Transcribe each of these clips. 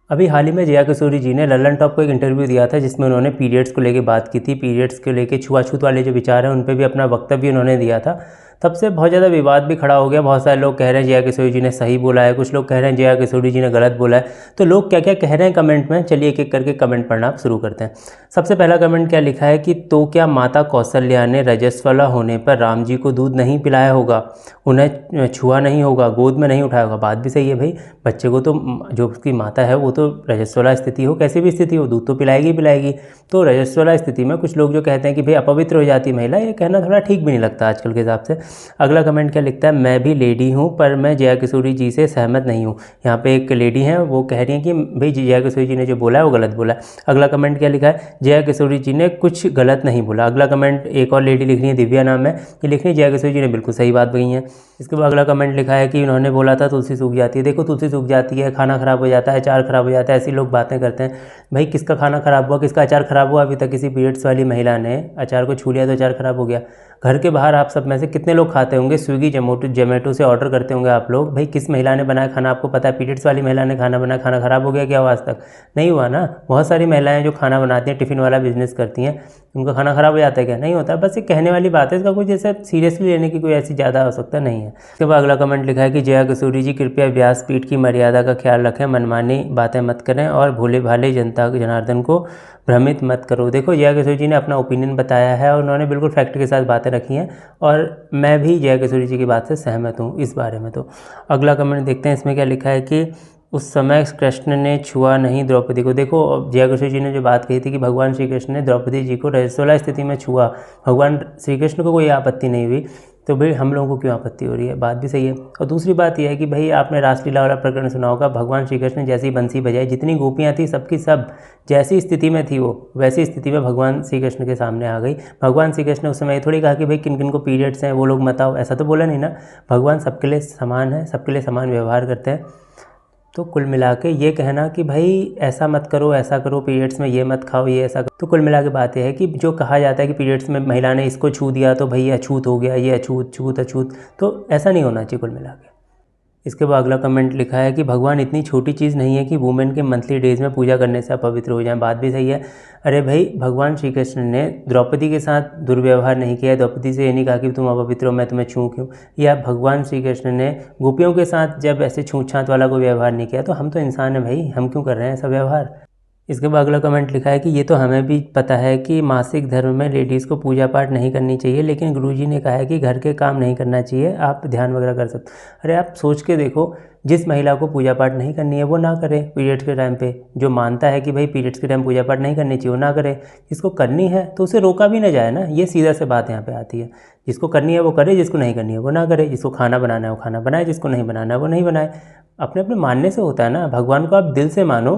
अभी हाल ही में जया किशोरी जी ने लल्लन टॉप को एक इंटरव्यू दिया था जिसमें उन्होंने पीरियड्स को लेके बात की थी। पीरियड्स को लेके छुआछूत वाले जो विचार हैं उन पे भी अपना वक्तव्य उन्होंने दिया था। तब से बहुत ज़्यादा विवाद भी खड़ा हो गया। बहुत सारे लोग कह रहे हैं जया किशोरी जी ने सही बोला है, कुछ लोग कह रहे हैं जया किशोरी जी ने गलत बोला है। तो लोग क्या क्या कह रहे हैं कमेंट में, चलिए एक एक करके कमेंट पढ़ना आप शुरू करते हैं। सबसे पहला कमेंट क्या लिखा है कि तो क्या माता कौशल्या ने रजस्वला होने पर राम जी को दूध नहीं पिलाया होगा, उन्हें छुआ नहीं होगा, गोद में नहीं उठाया होगा। बात भी सही है भाई, बच्चे को तो जो उसकी माता है वो तो रजस्वला स्थिति हो कैसी भी स्थिति हो दूध तो पिलाएगी पिलाएगी। तो रजस्वला स्थिति में कुछ लोग जो कहते हैं कि भाई अपवित्र हो जाती महिला, ये कहना थोड़ा ठीक भी नहीं लगता आजकल के हिसाब से। अगला कमेंट क्या लिखता है, मैं भी लेडी हूँ पर मैं जया किशोरी जी से सहमत नहीं हूँ। यहाँ पे एक लेडी हैं वो कह रही हैं कि भाई जया किशोरी जी ने जो बोला है वो गलत बोला है। अगला कमेंट क्या लिखा है, जया किशोरी जी ने कुछ गलत नहीं बोला। अगला कमेंट एक और लेडी लिख रही है, दिव्या नाम है, ये लिख रही है जया किशोरी जी ने बिल्कुल सही बात कही है। इसके बाद अगला कमेंट लिखा है कि उन्होंने बोला था तुलसी सूख जाती है। देखो तुलसी सूख जाती है, खाना खराब हो जाता है, अचार खराब हो जाता है, ऐसी लोग बातें करते हैं। भाई किसका खाना खराब हुआ, किसका अचार खराब हुआ? अभी तक किसी पीरियड्स वाली महिला ने अचार को छू लिया तो अचार खराब हो गया? घर के बाहर आप सब में से कितने लोग खाते होंगे, स्विगी जोमेटो से ऑर्डर करते होंगे आप लोग। भाई किस महिला ने बनाया खाना आपको पता है? पीरियड्स वाली महिला ने खाना बनाया, खाना खराब हो गया क्या आज तक? नहीं हुआ ना। बहुत सारी महिलाएं जो खाना बनाती हैं, टिफ़िन वाला बिजनेस करती हैं, उनका खाना खराब हो जाता है क्या? नहीं होता। बस ये कहने वाली बात है, इसका कुछ जैसे सीरियसली लेने की कोई ऐसी ज़्यादा आवश्यकता नहीं है। इसके बाद अगला कमेंट लिखा है कि जया किशोरी जी कृपया व्यासपीठ की मर्यादा का ख्याल रखें, मनमानी बातें मत करें और भोले भाले जनता जनार्दन को भ्रमित मत करो। देखो जया किशोरी जी ने अपना ओपिनियन बताया है और उन्होंने बिल्कुल फैक्ट के साथ बातें रखी हैं और मैं भी जया किशोरी जी की बात से सहमत हूँ इस बारे में। तो अगला कमेंट देखते हैं, इसमें क्या लिखा है कि उस समय कृष्ण ने छुआ नहीं द्रौपदी को। देखो जया किशोरी जी ने जो बात कही थी कि भगवान श्री कृष्ण ने द्रौपदी जी को रजस्वला स्थिति में छुआ, भगवान श्री कृष्ण को कोई आपत्ति नहीं हुई, तो भाई हम लोगों को क्यों आपत्ति हो रही है? बात भी सही है। और दूसरी बात यह है कि भाई आपने रासलीला वाला प्रकरण सुना होगा, भगवान श्री कृष्ण ने जैसी बंसी बजाई, जितनी गोपियाँ थी सबकी सब जैसी स्थिति में थी वो वैसी स्थिति में भगवान श्री कृष्ण के सामने आ गई। भगवान श्री कृष्ण ने उस समय थोड़ी कहा कि भाई किन किन को पीरियड्स हैं वो लोग मत आओ, ऐसा तो बोला नहीं ना। भगवान सबके लिए समान है, सबके लिए समान व्यवहार करते हैं। तो कुल मिला के ये कहना कि भाई ऐसा मत करो, ऐसा करो, पीरियड्स में ये मत खाओ, ये ऐसा करो, तो कुल मिला के बात यह है कि जो कहा जाता है कि पीरियड्स में महिला ने इसको छू दिया तो भाई अछूत हो गया, ये अछूत छूत अछूत, तो ऐसा नहीं होना चाहिए कुल मिला के। इसके बाद अगला कमेंट लिखा है कि भगवान इतनी छोटी चीज़ नहीं है कि वुमेन के मंथली डेज में पूजा करने से अपवित्र हो जाए। बात भी सही है। अरे भाई भगवान श्री कृष्ण ने द्रौपदी के साथ दुर्व्यवहार नहीं किया, द्रौपदी से ये नहीं कहा कि तुम अपवित्र हो, मैं तुम्हें छूँ क्यों। या भगवान श्री कृष्ण ने गोपियों के साथ जब ऐसे छूत छात वाला कोई व्यवहार नहीं किया, तो हम तो इंसान हैं भाई, हम क्यों कर रहे हैं ऐसा व्यवहार। इसके बाद अगला कमेंट लिखा है कि ये तो हमें भी पता है कि मासिक धर्म में लेडीज़ को पूजा पाठ नहीं करनी चाहिए, लेकिन गुरुजी ने कहा है कि घर के काम नहीं करना चाहिए, आप ध्यान वगैरह कर सकते। अरे आप सोच के देखो, जिस महिला को पूजा पाठ नहीं करनी है वो ना करे पीरियड्स के टाइम पे, जो मानता है कि भाई पीरियड्स के टाइम पूजा पाठ नहीं करनी चाहिए वो ना करे, जिसको करनी है तो उसे रोका भी ना जाए ना। ये सीधा से बात यहाँ पे आती है। जिसको करनी है वो करे, जिसको नहीं करनी है वो ना करे, जिसको खाना बनाना है वो खाना बनाए, जिसको नहीं बनाना है वो नहीं बनाए। अपने अपने मानने से होता है ना। भगवान को आप दिल से मानो,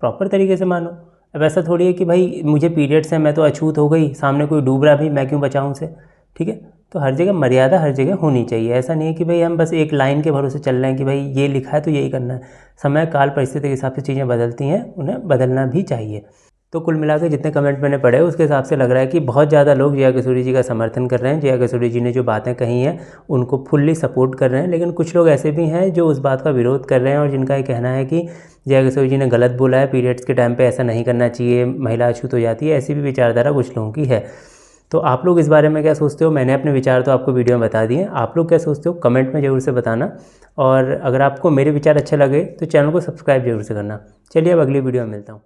प्रॉपर तरीके से मानो। अब ऐसा थोड़ी है कि भाई मुझे पीरियड्स हैं, मैं तो अछूत हो गई, सामने कोई डूब रहा भी, मैं क्यों बचाऊं उसे? ठीक है। तो हर जगह मर्यादा हर जगह होनी चाहिए। ऐसा नहीं है कि भाई हम बस एक लाइन के भरोसे चल रहे हैं कि भाई ये लिखा है तो यही करना है। समय काल परिस्थिति के हिसाब से चीज़ें बदलती हैं, उन्हें बदलना भी चाहिए। तो कुल मिला के जितने कमेंट मैंने पढ़े उसके हिसाब से लग रहा है कि बहुत ज़्यादा लोग जया किशोरी जी का समर्थन कर रहे हैं, जया किशोरी जी ने जो बातें कही हैं उनको फुल्ली सपोर्ट कर रहे हैं। लेकिन कुछ लोग ऐसे भी हैं जो उस बात का विरोध कर रहे हैं और जिनका ये कहना है कि जया किशोरी जी ने गलत बोला है, पीरियड्स के टाइम पे ऐसा नहीं करना चाहिए, महिला अछूत हो जाती है, ऐसी भी विचारधारा कुछ लोगों की है। तो आप लोग इस बारे में क्या सोचते हो? मैंने अपने विचार तो आपको वीडियो में बता दिए, आप लोग क्या सोचते हो कमेंट में ज़रूर से बताना। और अगर आपको मेरे विचार अच्छे लगे तो चैनल को सब्सक्राइब जरूर से करना। चलिए अब अगली वीडियो में मिलता हूँ।